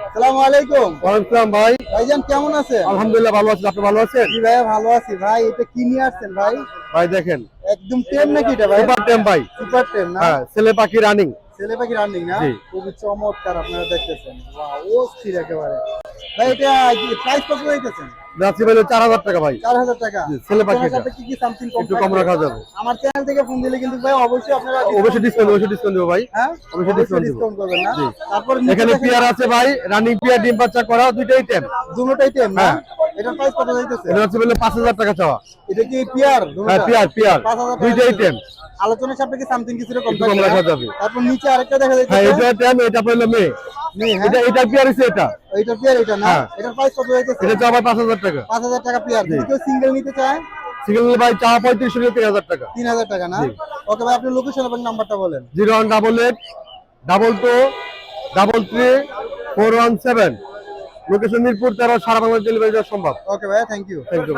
আসসালামু আলাইকুম। ওয়ালাইকুম ভাই। ভাইজান কেমন আছেন? আলহামদুলিল্লাহ ভালো আছি, আপনি ভালো আছেন? জি ভাইয়া ভালো আছি। ভাই এটা কি নিয়ে আসছেন ভাই? ভাই দেখেন একদম টেম নাকি এটা ভাই? সুপার টেম ভাই। সুপার টেম না? হ্যাঁ, ছেলে পাখি রানিং। ছেলে পাখি রানিং না? জি। খুবই চমৎকার আপনারা দেখতেছেন। ওয়াও অস্থির একেবারে। ভাই এটা কি প্রাইস কত রাখতেছেন? যাচ্ছি ভাই 4000 টাকা ভাই। 4000 টাকা। জি, ছেলে পাখি আপনার এটা। সাথে কি সামথিং কম একটু কম থাকবে? রাখা যাবে। আমার চ্যানেল থেকে ফোন দিলে কিন্তু ভাই অবশ্যই আপনারা অবশ্যই ডিসকাউন্ট দেবো ভাই। হ্যাঁ? অবশ্যই ডিসকাউন্ট দেবো। ডিসকাউন্ট করবেন না? জি। তারপর এখানে পেয়ার আছে ভাই, রানিং পেয়ার ডিম বাচ্চা করা দুইটাই টেম। দুটোটাই টেম না? হ্যাঁ। এটার প্রাইস কত যাইতেছে? এটা হচ্ছে বলে 5000 টাকা চাওয়া। এটা কি পিয়ার? হ্যাঁ, পেয়ার 5000 টাকা দুইটাই টেম। আলোচনা সাপেক্ষে সামথিং কিছু কম একটু কম থাকবে রাখা না? যাবে। তারপর নিচে আরেকটা দেখা হ্যাঁ, যাচ্ছে এটা টেম, এটা হলো মেয়ে। নেই হ্যাঁ এটা পেয়ার হচ্ছে এটা। এইটা পিয়ার এটা না হ্যাঁ। এটার প্রাইস কত যাইতেছে? এটা চাওয়া ভাই 5000 টাকা। 5000 টাকা পিয়ার যদি কেউ সিঙ্গেল নিতে চায় সিঙ্গেল ভাই চাওয়া 3500 3000 টাকা। 3000 টাকা না? জি। ওকে ভাই আপনি লোকেশন এবং নাম্বারটা বলেন। 0188 22 33 417। লোকেশন মিরপুর 13, সারা বাংলা ডেলিভারি দেওয়া সম্ভব। ওকে ভাই থ্যাংক ইউ। Thank you.